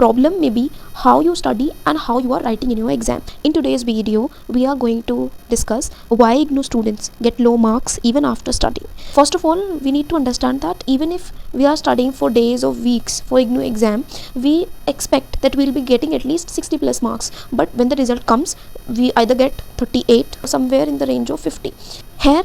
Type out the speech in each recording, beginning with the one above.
problem may be how you study and how you are writing in your exam. In today's video, we are going to discuss why IGNOU students get low marks even after studying. First of all, we need to understand that even if we are studying for days or weeks for IGNOU exam, we expect that we'll be getting at least 60 plus marks. But when the result comes, we either get 38 or somewhere in the range of 50. Here,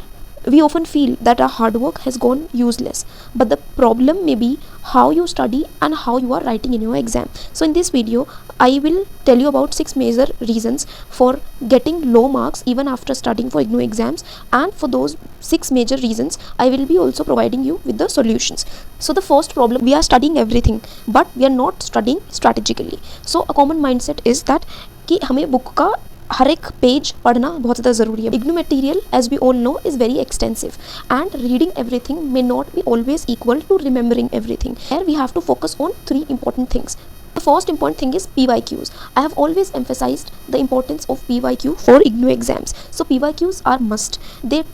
we often feel that our hard work has gone useless, but the problem may be how you study and how you are writing in your exam. So in this video, I will tell you about 6 major reasons for getting low marks even after studying for IGNOU exams, and for those 6 major reasons, I will be also providing you with the solutions. So the first problem, we are studying everything, but we are not studying strategically. So a common mindset is that कि हमें book का हर एक page पढ़ना बहुत ज़्यादा ज़रूरी है. IGNOU material as we all know is very extensive and reading everything may not be always equal to remembering everything. Here we have to focus on 3 important things. The first important thing is PYQs. I have always emphasized the importance of PYQ for IGNOU exams. So PYQs are must. They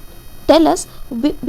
tell us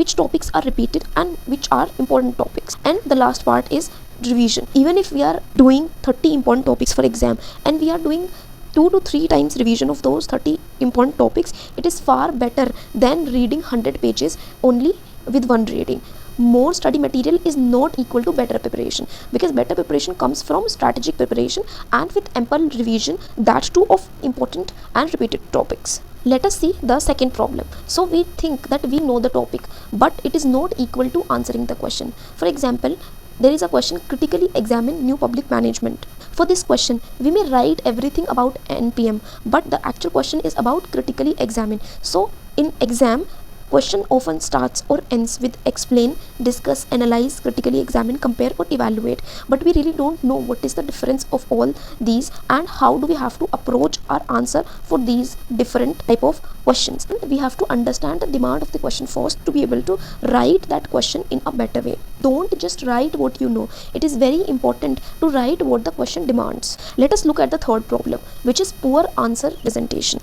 which topics are repeated and which are important topics. And the last part is revision. Even if we are doing 30 important topics for exam and we are doing 2 to 3 times revision of those 30 important topics, it is far better than reading 100 pages only with one reading. More study material is not equal to better preparation, because better preparation comes from strategic preparation and with ample revision, that too of important and repeated topics. Let us see the second problem. So we think that we know the topic, but it is not equal to answering the question. For example, there is a question, critically examine new public management. For this question, we may write everything about NPM, but the actual question is about critically examine. So in exam, question often starts or ends with explain, discuss, analyze, critically examine, compare or evaluate. But we really don't know what is the difference of all these and how do we have to approach our answer for these different type of questions. And we have to understand the demand of the question first to be able to write that question in a better way. Don't just write what you know. It is very important to write what the question demands. Let us look at the third problem, which is poor answer presentation.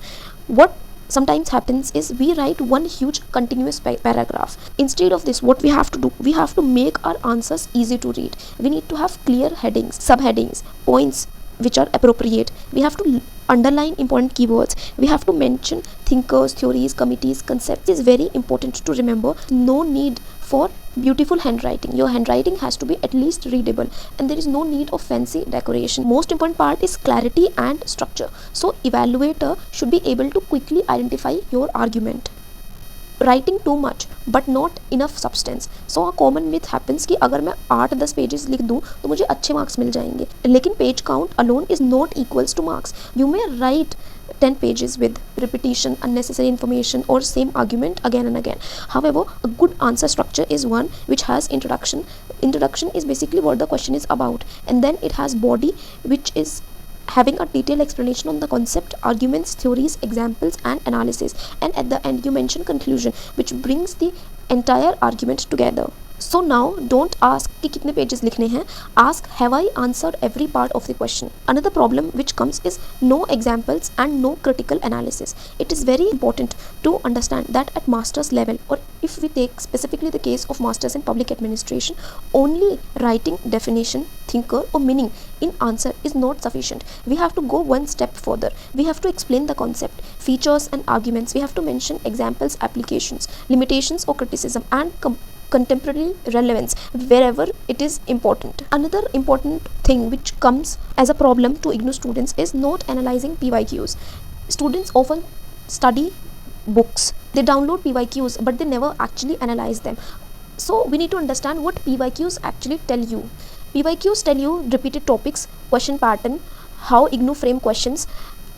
What sometimes happens is we write one huge continuous paragraph. Instead of this, what we have to do, we have to make our answers easy to read. We need to have clear headings, subheadings, points which are appropriate. We have to underline important keywords. We have to mention thinkers, theories, committees, concepts. It is very important to remember. No need for beautiful handwriting. Your handwriting has to be at least readable, and there is no need of fancy decoration. Most important part is clarity and structure. So evaluator should be able to quickly identify your argument. Writing too much but not enough substance. So a common myth happens कि अगर मैं 8-10 pages लिख दूँ तो मुझे अच्छे marks मिल जाएंगे, लेकिन page count alone is not equals to marks. You may write 10 pages with repetition, unnecessary information or same argument again and again. However, a good answer structure is one which has introduction. Introduction is basically what the question is about, and then it has body, which is having a detailed explanation on the concept, arguments, theories, examples and analysis, and at the end you mention conclusion, which brings the entire argument together. So now don't ask कि कितने pages लिखने हैं, ask have I answered every part of the question. Another problem which comes is no examples and no critical analysis. It is very important to understand that at master's level, or if we take specifically the case of masters in public administration, only writing definition, thinker or meaning in answer is not sufficient. We have to go one step further. We have to explain the concept, features and arguments. We have to mention examples, applications, limitations or criticism, and contemporary relevance wherever it is important. Another important thing which comes as a problem to IGNOU students is not analyzing PYQs. Students often study books. They download PYQs but they never actually analyze them. So we need to understand what PYQs actually tell you. PYQs tell you repeated topics, question pattern, how IGNOU frame questions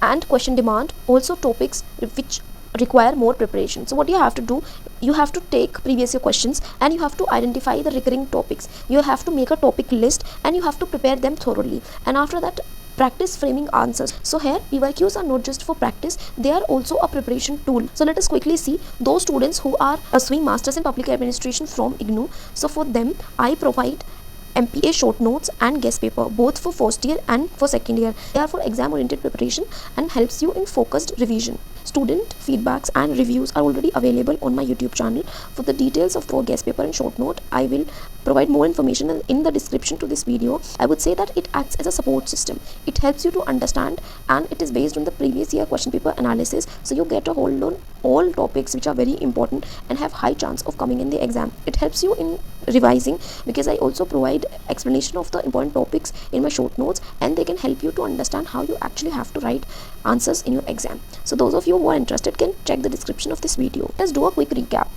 and question demand, also topics which require more preparation. So what you have to do, you have to take previous year questions and you have to identify the recurring topics. You have to make a topic list and you have to prepare them thoroughly, and after that practice framing answers. So here PYQs are not just for practice, they are also a preparation tool. So let us quickly see those students who are pursuing masters in public administration from IGNOU. So for them I provide MPA short notes and guest paper, both for first year and for second year. They are for exam oriented preparation and helps you in focused revision. Student feedbacks and reviews are already available on my YouTube channel. For the details of for guest paper and short note, I will provide more information in the description to this video. I would say that it acts as a support system. It helps you to understand, and it is based on the previous year question paper analysis, so you get a hold on all topics which are very important and have high chance of coming in the exam. It helps you in revising because I also provide explanation of the important topics in my short notes, and they can help you to understand how you actually have to write answers in your exam. So those of you who are interested can check the description of this video. Let's do a quick recap.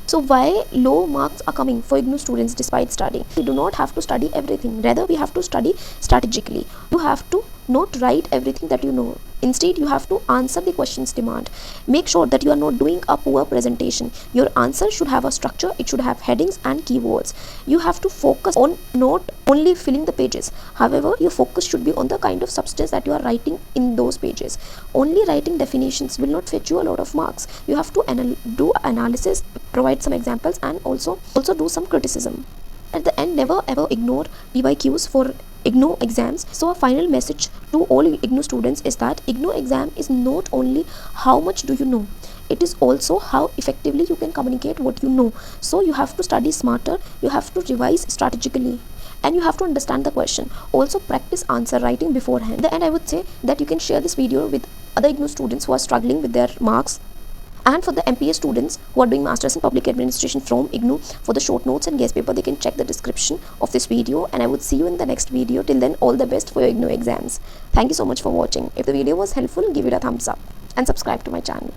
So why low marks are coming for IGNOU students despite studying? We do not have to study everything. Rather, we have to study strategically. You have to not write everything that you know. Instead, you have to answer the question's demand. Make sure that you are not doing a poor presentation. Your answer should have a structure. It should have headings and keywords. You have to focus on not only filling the pages. However, your focus should be on the kind of substance that you are writing in those pages. Only writing definitions will not fetch you a lot of marks. You have to do analysis, provide some examples, and also do some criticism. At the end, never ever ignore PYQs for IGNOU exams. So a final message to all IGNOU students is that IGNOU exam is not only how much do you know, it is also how effectively you can communicate what you know. So you have to study smarter, you have to revise strategically, and you have to understand the question. Also practice answer writing beforehand. At the end, I would say that you can share this video with other IGNOU students who are struggling with their marks. And for the MPA students who are doing Masters in Public Administration from IGNOU, for the short notes and guest paper, they can check the description of this video, and I would see you in the next video. Till then, all the best for your IGNOU exams. Thank you so much for watching. If the video was helpful, give it a thumbs up and subscribe to my channel.